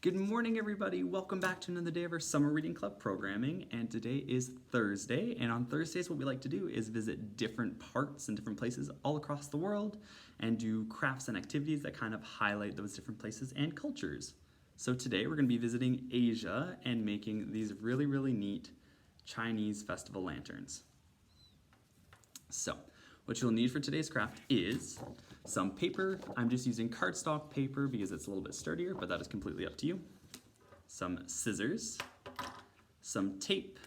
Good morning, everybody. Welcome back to another day of our Summer Reading Club programming. And today is Thursday. And on Thursdays, what we like to do is visit different parts and different places all across the world and do crafts and activities that kind of highlight those different places and cultures. So today we're going to be visiting Asia and making these really, really neat Chinese festival lanterns. So, what you'll need for today's craft is some paper. I'm just using cardstock paper because it's a little bit sturdier, but that is completely up to you. Some scissors, some tape,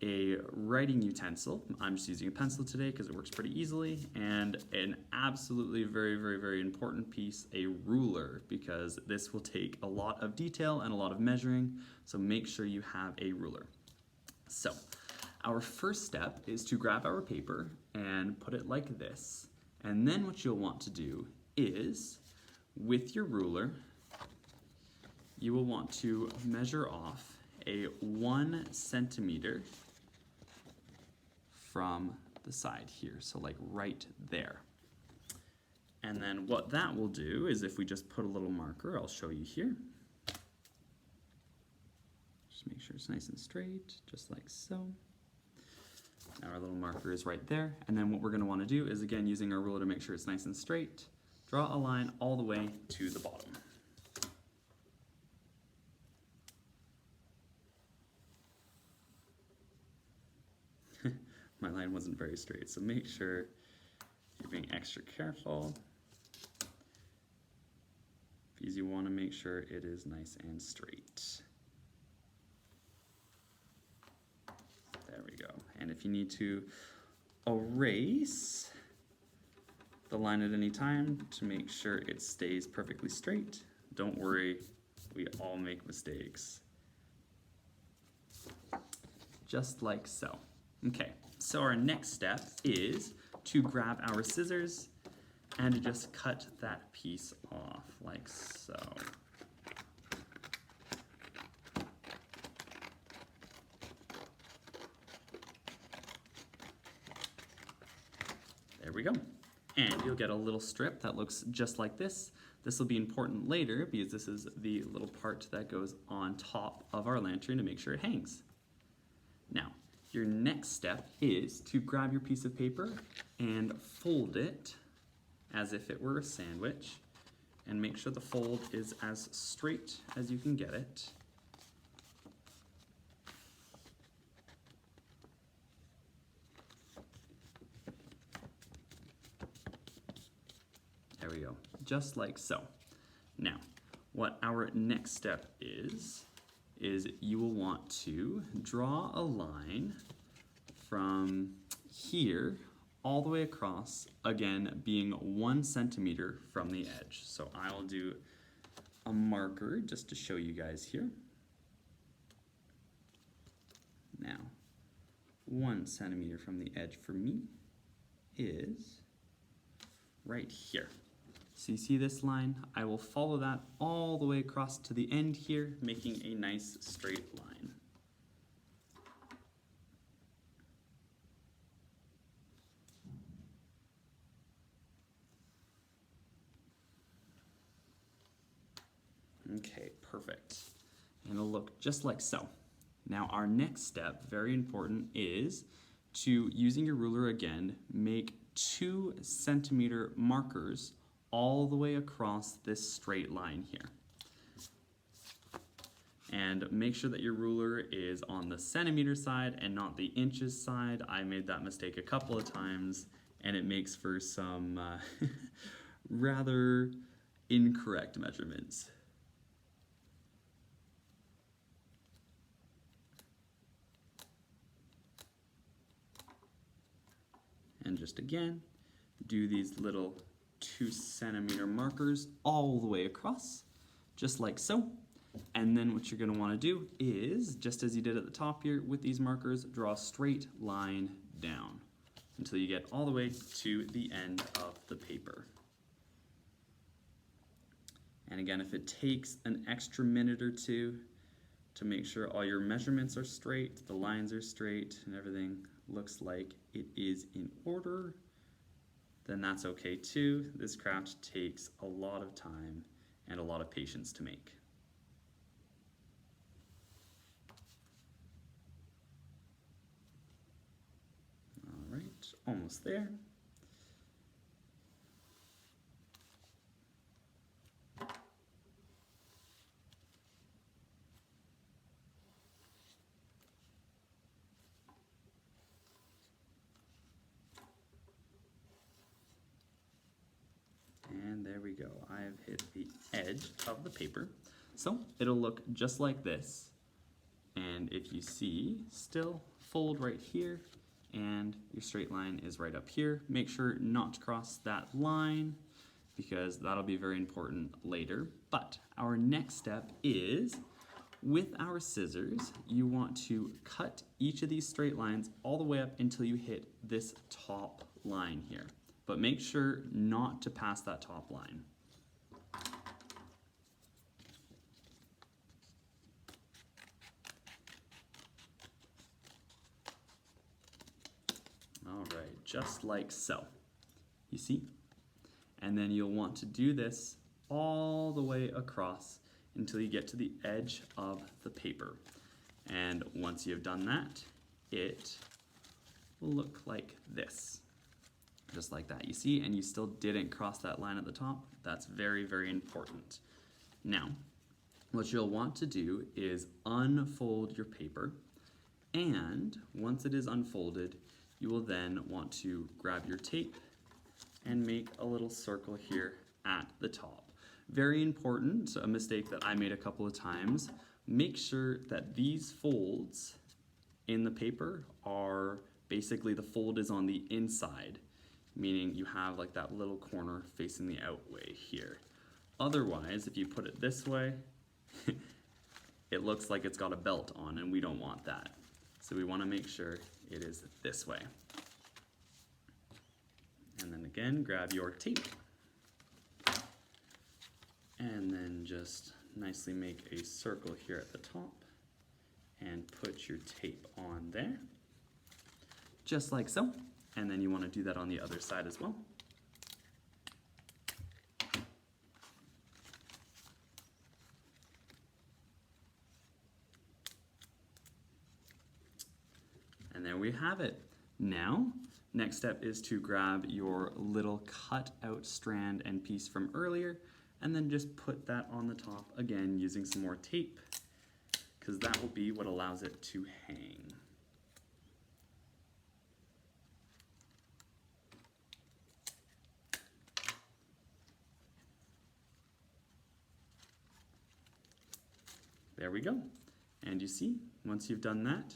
a writing utensil. I'm just using a pencil today because it works pretty easily, and an absolutely very important piece, a ruler, because this will take a lot of detail and a lot of measuring, so make sure you have a ruler. So, our first step is to grab our paper and put it like this. And then what you'll want to do is, with your ruler, you will want to measure off a 1 centimeter from the side here, so like right there. And then what that will do is, if we just put a little marker, I'll show you here. Just make sure it's nice and straight, just like so. Now our little marker is right there, and then what we're going to want to do is, again, using our ruler to make sure it's nice and straight, draw a line all the way to the bottom. My line wasn't very straight, so make sure you're being extra careful because you want to make sure it is nice and straight. There we go. And if you need to erase the line at any time to make sure it stays perfectly straight, don't worry, we all make mistakes. Just like so. Okay, so our next step is to grab our scissors and to just cut that piece off like so. There we go. And you'll get a little strip that looks just like this. This will be important later because this is the little part that goes on top of our lantern to make sure it hangs. Now, your next step is to grab your piece of paper and fold it as if it were a sandwich, and make sure the fold is as straight as you can get it. There we go, just like so. Now, what our next step is you will want to draw a line from here all the way across, again, being 1 centimeter from the edge. So I will do a marker just to show you guys here. Now, 1 centimeter from the edge for me is right here. So you see this line? I will follow that all the way across to the end here, making a nice straight line. Okay, perfect. And it'll look just like so. Now our next step, very important, is to, using your ruler again, make 2 centimeter markers all the way across this straight line here. And make sure that your ruler is on the centimeter side and not the inches side. I made that mistake a couple of times, and it makes for some rather incorrect measurements. And just again, do these little 2 centimeter markers all the way across, just like so. And then what you're going to want to do is, just as you did at the top here with these markers, draw a straight line down until you get all the way to the end of the paper. And again, if it takes an extra minute or two to make sure all your measurements are straight, the lines are straight, and everything looks like it is in order, then that's okay too. This craft takes a lot of time and a lot of patience to make. almost there. And there we go. I've hit the edge of the paper. So it'll look just like this. And if you see, still fold right here, and your straight line is right up here. Make sure not to cross that line because that'll be very important later. But our next step is, with our scissors, you want to cut each of these straight lines all the way up until you hit this top line here. But make sure not to pass that top line. All right, just like so. You see? And then you'll want to do this all the way across until you get to the edge of the paper. And once you've done that, it will look like this. Just like that, you see, and you still didn't cross that line at the top. That's very, very important. Now, what you'll want to do is unfold your paper, and once it is unfolded, you will then want to grab your tape and make a little circle here at the top. Very important, a mistake that I made a couple of times. Make sure that these folds in the paper are basically, the fold is on the inside, meaning you have like that little corner facing the out way here. Otherwise, if you put it this way, it looks like it's got a belt on, and we don't want that. So we want to make sure it is this way. And then again, grab your tape. And then just nicely make a circle here at the top and put your tape on there. Just like so. And then you want to do that on the other side as well. And there we have it. Now, next step is to grab your little cut out strand and piece from earlier, and then just put that on the top again using some more tape, because that will be what allows it to hang. There we go. And you see, once you've done that,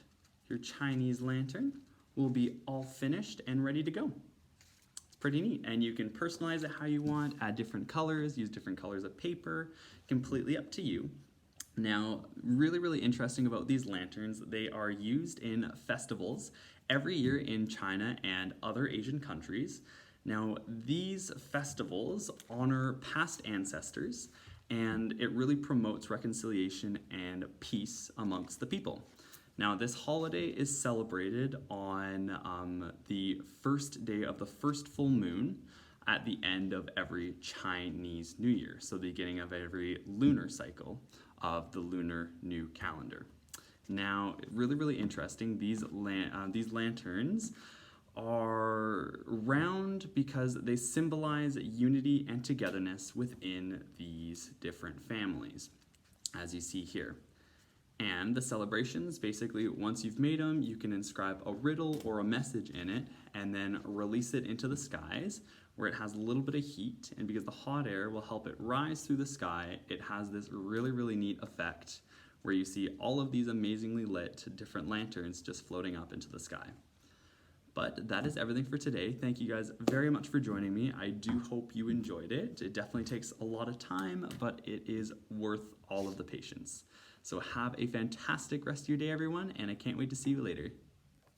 your Chinese lantern will be all finished and ready to go. It's pretty neat, and you can personalize it how you want, add different colors, use different colors of paper, completely up to you. Now, really, really interesting about these lanterns, they are used in festivals every year in China and other Asian countries. Now, these festivals honor past ancestors, and it really promotes reconciliation and peace amongst the people. Now, this holiday is celebrated on the first day of the first full moon at the end of every Chinese New Year, so the beginning of every lunar cycle of the lunar new calendar. Now, really, really interesting, these lanterns are round because they symbolize unity and togetherness within these different families, as you see here. And the celebrations, basically, once you've made them, you can inscribe a riddle or a message in it and then release it into the skies where it has a little bit of heat, and because the hot air will help it rise through the sky, it has this really, really neat effect where you see all of these amazingly lit different lanterns just floating up into the sky. But that is everything for today. Thank you guys very much for joining me. I do hope you enjoyed it. It definitely takes a lot of time, but it is worth all of the patience. So have a fantastic rest of your day, everyone, and I can't wait to see you later.